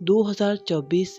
2024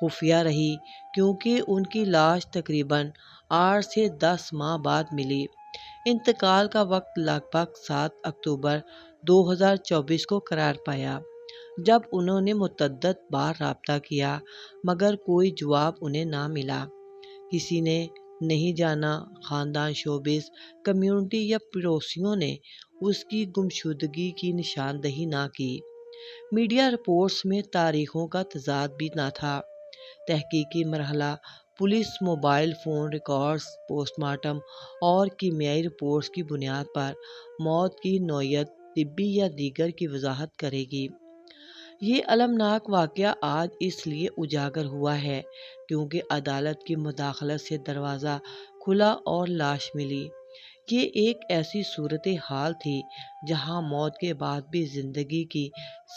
خفیہ رہی کیونکہ ان کی لاش تقریباً 8 سے 10 ماہ بعد ملی۔ انتقال کا وقت لگ بھگ 7 اکتوبر 2024 کو قرار پایا، جب انہوں نے متعدد بار رابطہ کیا مگر کوئی جواب انہیں نہ ملا۔ کسی نے نہیں جانا، خاندان، شوبز کمیونٹی یا پڑوسیوں نے اس کی گمشدگی کی نشاندہی نہ کی۔ میڈیا رپورٹس میں تاریخوں کا تضاد بھی نہ تھا۔ تحقیقی مرحلہ، police mobile phone records, post mortem اور کیمیائی رپورٹس کی بنیاد پر موت کی نوعیت طبی یا دیگر کی وضاحت کرے گی۔ یہ المناک واقعہ آج اس لیے اجاگر ہوا ہے کیونکہ عدالت کی مداخلت سے دروازہ کھلا اور لاش ملی۔ یہ ایک ایسی صورتحال تھی جہاں موت کے بعد بھی زندگی کی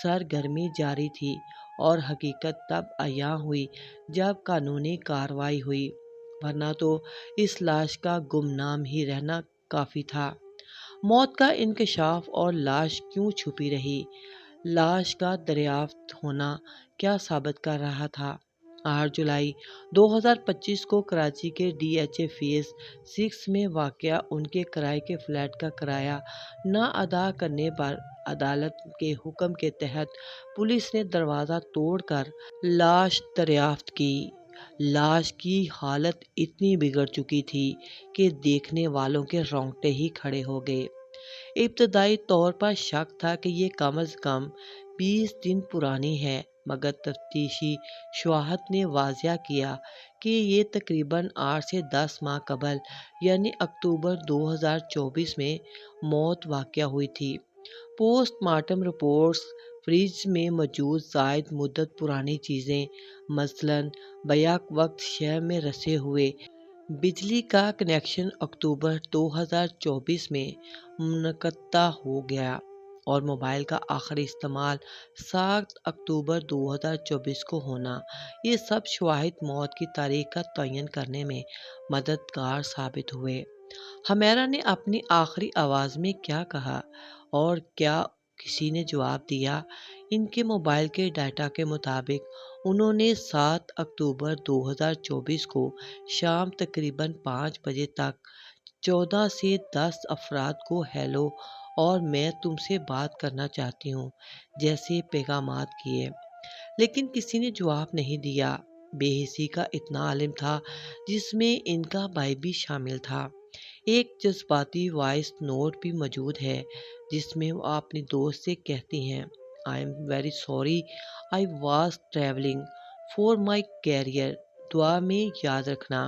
سرگرمی جاری تھی، اور حقیقت تب عیاں ہوئی جب قانونی کارروائی ہوئی، ورنہ تو اس لاش کا گمنام ہی رہنا کافی تھا۔ موت کا انکشاف اور لاش کیوں چھپی رہی؟ لاش کا دریافت ہونا کیا ثابت کر رہا تھا؟ 8 جولائی 2025 کو کراچی کے ڈی ایچ اے فیز 6 میں واقع ان کے کرائے کے فلیٹ کا کرایہ نہ ادا کرنے پر عدالت کے حکم کے تحت پولیس نے دروازہ توڑ کر لاش دریافت کی۔ لاش کی حالت اتنی بگڑ چکی تھی کہ دیکھنے والوں کے رونگٹے ہی کھڑے ہو گئے۔ ابتدائی طور پر شک تھا کہ یہ کم از کم 20 دن پرانی ہے، مگر تفتیشی شواہد نے واضح کیا کہ یہ تقریباً 8 سے 10 ماہ قبل یعنی اکتوبر 2024 میں موت واقع ہوئی تھی۔ پوسٹ مارٹم رپورٹس، فریج میں موجود زائد مدت پرانی چیزیں، مثلاً بیک وقت شہ میں رسے ہوئے بجلی کا کنیکشن اکتوبر 2024 میں منقطع ہو گیا، اور موبائل کا آخری استعمال 7 اکتوبر 2024 کو ہونا، یہ سب شواہد موت کی تاریخ کا تعین کرنے میں مددگار ثابت ہوئے۔ حمیرہ نے اپنی آخری آواز میں کیا کہا، اور کیا کسی نے جواب دیا؟ ان کے موبائل کے ڈیٹا کے مطابق انہوں نے 7 اکتوبر 2024 کو شام تقریباً 5 بجے تک 14 سے 10 افراد کو ہیلو اور میں تم سے بات کرنا چاہتی ہوں جیسے پیغامات کیے، لیکن کسی نے جواب نہیں دیا۔ بے حسی کا اتنا عالم تھا جس میں ان کا بھائی بھی شامل تھا۔ ایک جذباتی وائس نوٹ بھی موجود ہے جس میں وہ اپنی دوست سے کہتی ہیں، "I am very sorry, I was travelling for my career, دعا میں یاد رکھنا"۔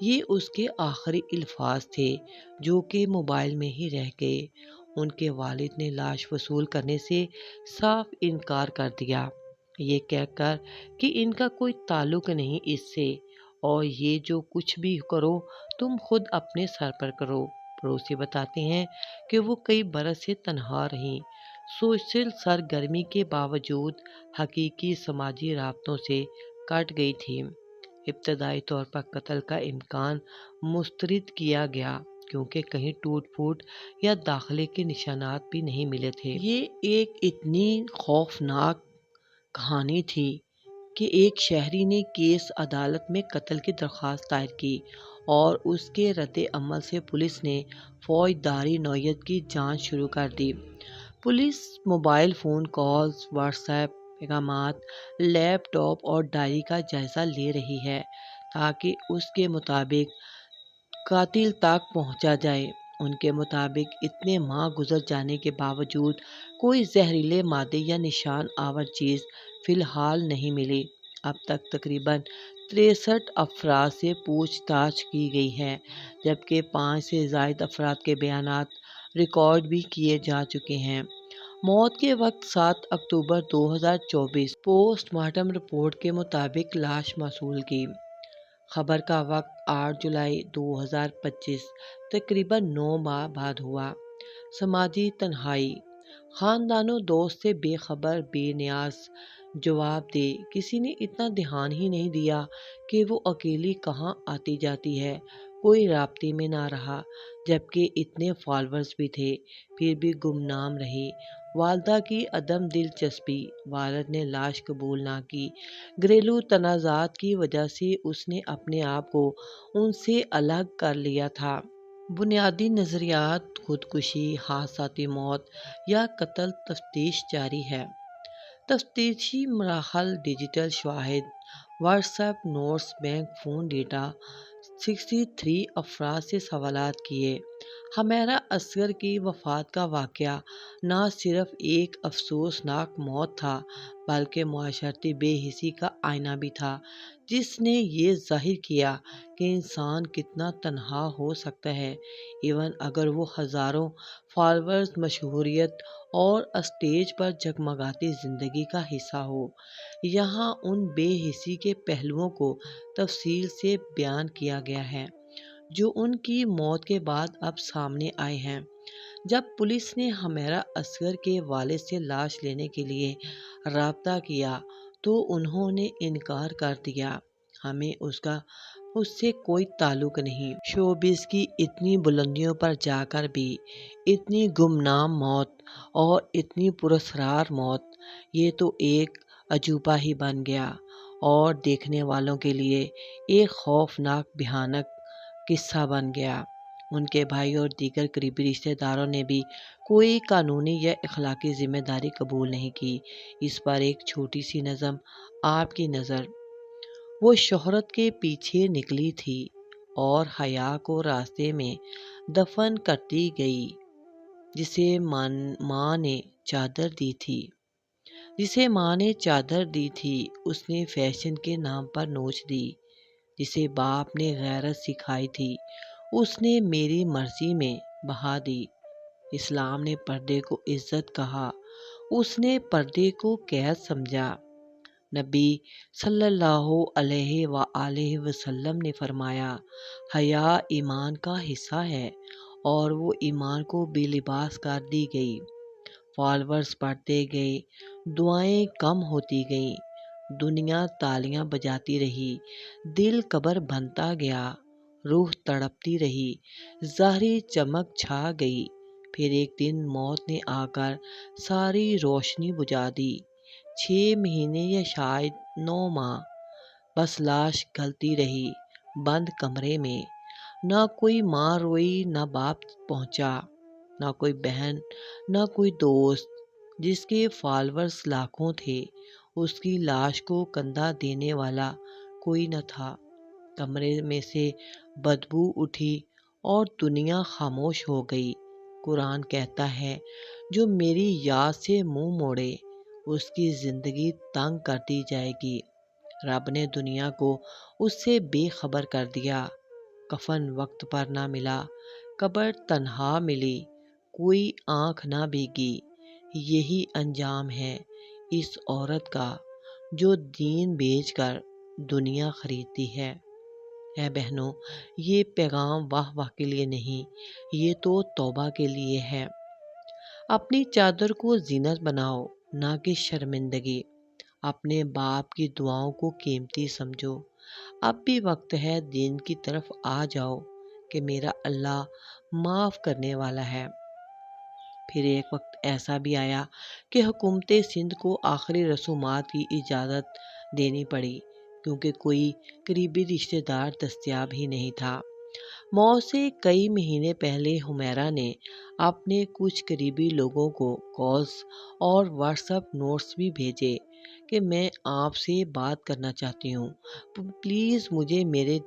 یہ اس کے آخری الفاظ تھے جو کہ موبائل میں ہی رہ گئے۔ ان کے والد نے لاش وصول کرنے سے صاف انکار کر دیا، یہ کہہ کر کہ ان کا کوئی تعلق نہیں اس سے، اور یہ جو کچھ بھی کرو تم خود اپنے سر پر کرو۔ پڑوسی بتاتے ہیں کہ وہ کئی برس سے تنہا رہیں، سوشل سرگرمی کے باوجود حقیقی سماجی رابطوں سے کٹ گئی تھیں۔ ابتدائی طور پر قتل کا امکان مسترد کیا گیا کیونکہ کہیں ٹوٹ پھوٹ یا داخلے کے نشانات بھی نہیں ملے تھے۔ یہ ایک اتنی خوفناک کہانی تھی کہ ایک شہری نے کیس عدالت میں قتل کی درخواست دائر کی، اور اس کے رد عمل سے پولیس نے فوجداری نوعیت کی جانچ شروع کر دی۔ Police mobile phone calls, WhatsApp پیغامات، لیپ ٹاپ اور ڈائری کا جائزہ لے رہی ہے تاکہ اس کے مطابق قاتل تک پہنچا جائے۔ ان کے مطابق اتنے ماہ گزر جانے کے باوجود کوئی زہریلے مادے یا نشان آور چیز فی الحال نہیں ملی۔ اب تک تقریباً 63 افراد سے پوچھ تاچھ کی گئی ہے، جبکہ 5 سے زائد افراد کے بیانات ریکارڈ بھی کیے جا چکے ہیں۔ موت کے وقت 7 اکتوبر 2024، پوسٹ مارٹم رپورٹ کے مطابق لاش موصول کی۔ خبر کا وقت 8 جولائی 2025، تقریباً 9 ماہ بعد ہوا۔ سماجی تنہائی، خاندانوں دوست سے بے خبر، بے نیاز، جواب دے کسی نے اتنا دھیان ہی نہیں دیا کہ وہ اکیلی کہاں آتی جاتی ہے، کوئی رابطے میں نہ رہا، جبکہ اتنے فالوورز بھی تھے، پھر بھی گمنام رہی۔ والدہ کی عدم دلچسپی، والد نے لاش قبول نہ کی۔ گھریلو تنازعات کی وجہ سے اس نے اپنے آپ کو ان سے الگ کر لیا تھا۔ بنیادی نظریات، خودکشی، حادثاتی موت یا قتل، تفتیش جاری ہے۔ تفتیشی مراحل: ڈیجیٹل شواہد، WhatsApp notes, bank phone data. 63 افراد سے سوالات کیے۔ حمیرہ اصغر کی وفات کا واقعہ نہ صرف ایک افسوسناک موت تھا بلکہ معاشرتی بے حسی کا آئینہ بھی تھا، جس نے یہ ظاہر کیا کہ انسان کتنا تنہا ہو سکتا ہے، ایون اگر وہ ہزاروں فالوورز، مشہوریت اور اسٹیج پر جگمگاتی زندگی کا حصہ ہو۔ یہاں ان بے حسی کے پہلوؤں کو تفصیل سے بیان کیا گیا ہے جو ان کی موت کے بعد اب سامنے آئے ہیں۔ جب پولیس نے حمیرہ اصغر کے والد سے لاش لینے کے لیے رابطہ کیا تو انہوں نے انکار کر دیا، ہمیں اس سے کوئی تعلق نہیں۔ شوبز کی اتنی بلندیوں پر جا کر بھی اتنی گمنام موت اور اتنی پراسرار موت، یہ تو ایک عجوبہ ہی بن گیا اور دیکھنے والوں کے لیے ایک خوفناک بھیانک قصہ بن گیا۔ ان کے بھائی اور دیگر قریبی رشتہ داروں نے بھی کوئی قانونی یا اخلاقی ذمہ داری قبول نہیں کی۔ اس پر ایک چھوٹی سی نظم، آپ کی نظر۔ وہ شہرت کے پیچھے نکلی تھی اور حیا کو راستے میں دفن کرتی گئی، جسے ماں نے چادر دی تھی۔ اس نے فیشن کے نام پر نوچ دی۔ جسے باپ نے غیرت سکھائی تھی، اس نے میری مرضی میں بہا دی۔ اسلام نے پردے کو عزت کہا، اس نے پردے کو قید سمجھا۔ نبی صلی اللہ علیہ وآلہ وسلم نے فرمایا، حیا ایمان کا حصہ ہے اور وہ ایمان کو بے لباس کر دی گئی۔ فالوورز بڑھتے گئے، دعائیں کم ہوتی گئیں، دنیا تالیاں بجاتی رہی، دل قبر بنتا گیا، روح تڑپتی رہی، ظاہری چمک چھا گئی۔ پھر ایک دن موت نے آ کر ساری روشنی بجھا دی۔ 6 مہینے یا شاید 9 ماہ بس لاش گلتی رہی بند کمرے میں۔ نہ کوئی ماں روئی، نہ باپ پہنچا، نہ کوئی بہن، نہ کوئی دوست۔ جس کے فالوورز لاکھوں تھے، اس کی لاش کو کندھا دینے والا کوئی نہ تھا۔ کمرے میں سے بدبو اٹھی اور دنیا خاموش ہو گئی۔ قرآن کہتا ہے، جو میری یاد سے منہ موڑے اس کی زندگی تنگ کر دی جائے گی۔ رب نے دنیا کو اس سے بے خبر کر دیا۔ کفن وقت پر نہ ملا، قبر تنہا ملی، کوئی آنکھ نہ بھیگی۔ یہی انجام ہے اس عورت کا جو دین بیچ کر دنیا خریدتی ہے۔ اے بہنوں، یہ پیغام واہ واہ کے لیے نہیں، یہ تو توبہ کے لیے ہے۔ اپنی چادر کو زینت بناؤ، نہ کہ شرمندگی۔ اپنے باپ کی دعاؤں کو قیمتی سمجھو۔ اب بھی وقت ہے، دین کی طرف آ جاؤ کہ میرا اللہ معاف کرنے والا ہے۔ پھر ایک وقت ایسا بھی آیا کہ حکومت سندھ کو آخری رسومات کی اجازت دینی پڑی، کیونکہ کوئی قریبی رشتہ دار دستیاب ہی نہیں تھا۔ موت سے کئی مہینے پہلے حمیرہ نے اپنے کچھ قریبی لوگوں کو کالز اور واٹس ایپ نوٹس بھی بھیجے کہ میں آپ سے بات کرنا چاہتی ہوں، پلیز مجھے میرے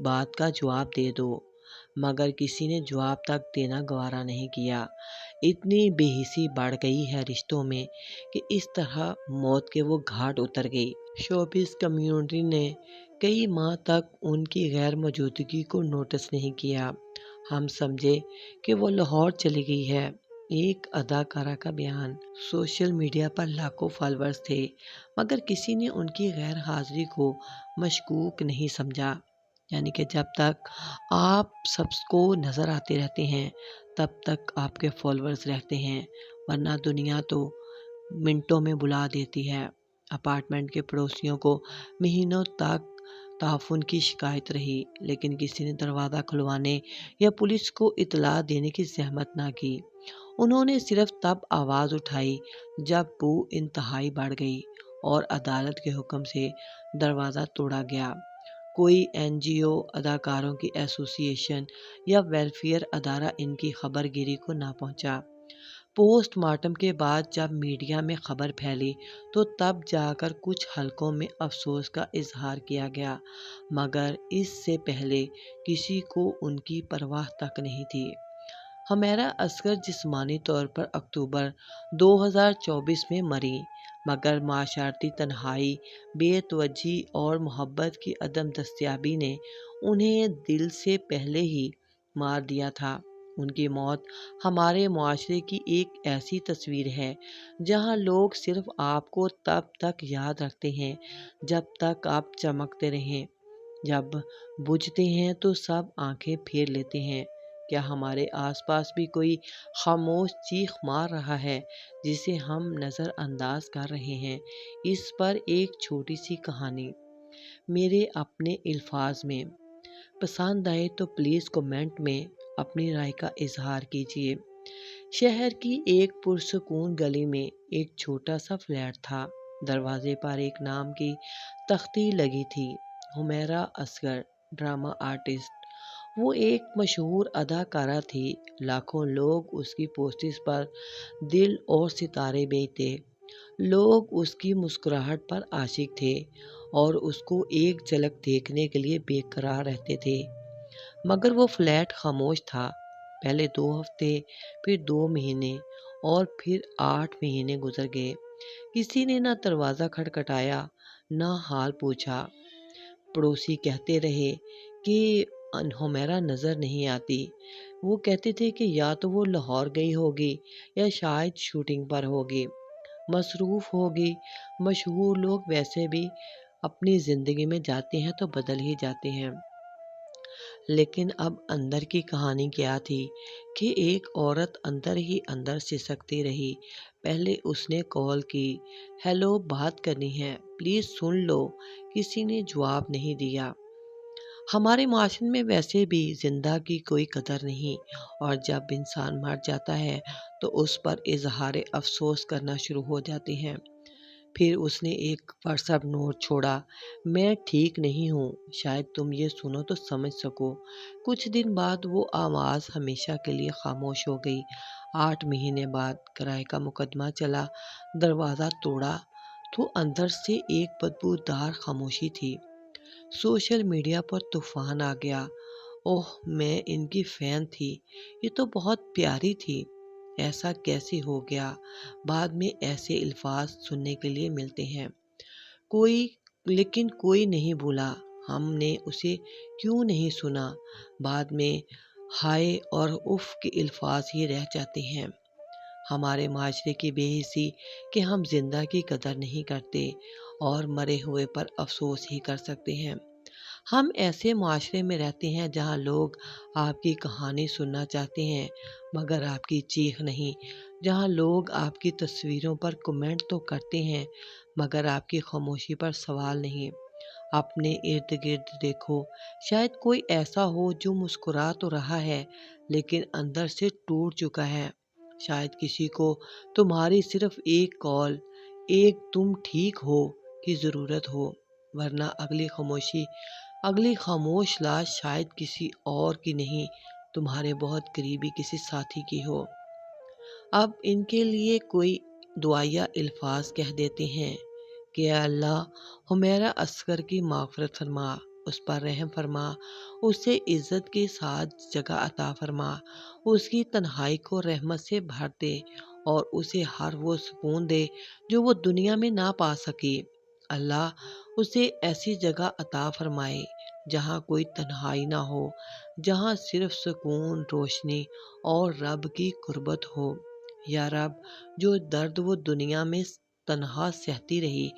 بات کا جواب دے دو، مگر کسی نے جواب تک دینا گوارا نہیں کیا۔ اتنی بے حسی بڑھ گئی ہے رشتوں میں کہ اس طرح موت کے وہ گھاٹ اتر گئی۔ شوبز کمیونٹی نے کئی ماہ تک ان کی غیر موجودگی کو نوٹس نہیں کیا۔ ہم سمجھے کہ وہ لاہور چلی گئی ہے۔ ایک اداکارہ کا بیان۔ سوشل میڈیا پر لاکھوں فالوورز تھے، مگر کسی نے ان کی غیر حاضری کو مشکوک نہیں سمجھا۔ یعنی کہ جب تک آپ سب کو نظر آتے رہتے ہیں تب تک آپ کے فالوورز رہتے ہیں، ورنہ دنیا تو منٹوں میں بلا دیتی ہے۔ اپارٹمنٹ کے پڑوسیوں کو مہینوں تک تعفن کی شکایت رہی، لیکن کسی نے دروازہ کھلوانے یا پولیس کو اطلاع دینے کی زحمت نہ کی۔ انہوں نے صرف تب آواز اٹھائی جب بو انتہائی بڑھ گئی اور عدالت کے حکم سے دروازہ توڑا گیا۔ کوئی NGO، اداکاروں کی ایسوسی ایشن یا ویلفیئر ادارہ ان کی خبر گیری کو نہ پہنچا۔ پوسٹ مارٹم کے بعد جب میڈیا میں خبر پھیلی تو تب جا کر کچھ حلقوں میں افسوس کا اظہار کیا گیا، مگر اس سے پہلے کسی کو ان کی پرواہ تک نہیں تھی۔ حمیرہ اصغر جسمانی طور پر اکتوبر 2024 میں مری، مگر معاشرتی تنہائی، بے توجہی اور محبت کی عدم دستیابی نے انہیں دل سے پہلے ہی مار دیا تھا۔ ان کی موت ہمارے معاشرے کی ایک ایسی تصویر ہے جہاں لوگ صرف آپ کو تب تک یاد رکھتے ہیں جب تک آپ چمکتے رہیں، جب بجھتے ہیں تو سب آنکھیں پھیر لیتے ہیں۔ کیا ہمارے آس پاس بھی کوئی خاموش چیخ مار رہا ہے جسے ہم نظر انداز کر رہے ہیں؟ اس پر ایک چھوٹی سی کہانی میرے اپنے الفاظ میں۔ پسند آئے تو پلیز کمنٹ میں اپنی رائے کا اظہار کیجیے۔ شہر کی ایک پرسکون گلی میں ایک چھوٹا سا فلیٹ تھا۔ دروازے پر ایک نام کی تختی لگی تھی، حمیرہ اصغر، ڈرامہ آرٹسٹ۔ وہ ایک مشہور اداکارہ تھی، لاکھوں لوگ اس کی پوسٹرز پر دل اور ستارے بیچتے، لوگ اس کی مسکراہٹ پر عاشق تھے اور اس کو ایک جھلک دیکھنے کے لیے بے قرار رہتے تھے۔ مگر وہ فلیٹ خاموش تھا۔ پہلے 2 ہفتے، پھر 2 مہینے اور پھر 8 مہینے گزر گئے۔ کسی نے نہ دروازہ کھٹکھٹایا، نہ حال پوچھا۔ پڑوسی کہتے رہے کہ حمیرہ نظر نہیں آتی۔ وہ کہتے تھے کہ یا تو وہ لاہور گئی ہوگی یا شاید شوٹنگ پر ہوگی، مصروف ہوگی۔ مشہور لوگ ویسے بھی اپنی زندگی میں جاتے ہیں تو بدل ہی جاتے ہیں۔ لیکن اب اندر کی کہانی کیا تھی کہ ایک عورت اندر ہی اندر سسکتی رہی۔ پہلے اس نے کال کی، ہیلو بات کرنی ہے، پلیز سن لو۔ کسی نے جواب نہیں دیا۔ ہمارے معاشرے میں ویسے بھی زندہ کی کوئی قدر نہیں، اور جب انسان مر جاتا ہے تو اس پر اظہار افسوس کرنا شروع ہو جاتے ہیں۔ پھر اس نے ایک واٹس ایپ نوٹ چھوڑا، میں ٹھیک نہیں ہوں، شاید تم یہ سنو تو سمجھ سکو۔ کچھ دن بعد وہ آواز ہمیشہ کے لیے خاموش ہو گئی۔ 8 مہینے بعد کرائے کا مقدمہ چلا۔ دروازہ توڑا تو اندر سے ایک بدبودار خاموشی تھی۔ سوشل میڈیا پر طوفان آ گیا، اوہ میں ان کی فین تھی، یہ تو بہت پیاری تھی، ایسا کیسے ہو گیا؟ بعد میں ایسے الفاظ سننے کے لیے ملتے ہیں، لیکن کوئی نہیں بھولا ہم نے اسے کیوں نہیں سنا۔ بعد میں ہائے اور اف کے الفاظ ہی رہ جاتے ہیں۔ ہمارے معاشرے کی بے حسی کہ ہم زندہ کی قدر نہیں کرتے اور مرے ہوئے پر افسوس ہی کر سکتے ہیں۔ ہم ایسے معاشرے میں رہتے ہیں جہاں لوگ آپ کی کہانی سننا چاہتے ہیں مگر آپ کی چیخ نہیں، جہاں لوگ آپ کی تصویروں پر کمنٹ تو کرتے ہیں مگر آپ کی خاموشی پر سوال نہیں۔ اپنے ارد گرد دیکھو، شاید کوئی ایسا ہو جو مسکرا تو رہا ہے لیکن اندر سے ٹوٹ چکا ہے۔ شاید کسی کو تمہاری صرف ایک کال، ایک تم ٹھیک ہو کی ضرورت ہو، ورنہ اگلی خاموش لاش شاید کسی اور کی نہیں، تمہارے بہت قریبی کسی ساتھی کی ہو۔ اب ان کے لیے کوئی دعائیا الفاظ کہہ دیتے ہیں کہ اے اللہ حمیرہ اصغر کی مغفرت فرما، اس پر رحم فرما، اسے عزت کے ساتھ جگہ عطا فرما، اس کی تنہائی کو رحمت سے بھر دے اور اسے ہر وہ سکون دے جو وہ دنیا میں نہ پا سکی۔ اللہ اسے ایسی جگہ عطا فرمائے جہاں کوئی تنہائی نہ ہو، جہاں صرف سکون، روشنی اور رب کی قربت ہو۔ یا رب، جو درد وہ دنیا میں تنہا سہتی رہی،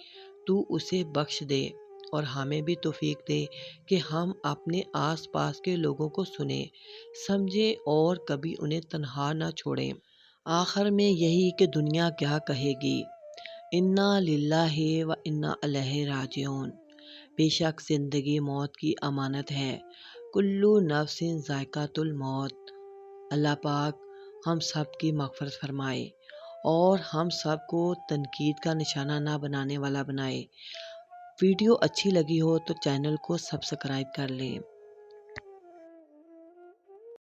تو اسے بخش دے اور ہمیں بھی توفیق دے کہ ہم اپنے آس پاس کے لوگوں کو سنیں، سمجھیں اور کبھی انہیں تنہا نہ چھوڑیں۔ آخر میں یہی کہ دنیا کیا کہے گی، انا للہ و انا الیہ راجعون۔ بے شک زندگی موت کی امانت ہے، کلو نفس ذائقۃ الموت۔ اللہ پاک ہم سب کی مغفرت فرمائے اور ہم سب کو تنقید کا نشانہ نہ بنانے والا بنائے۔ ویڈیو اچھی لگی ہو تو چینل کو سبسکرائب کر لیں۔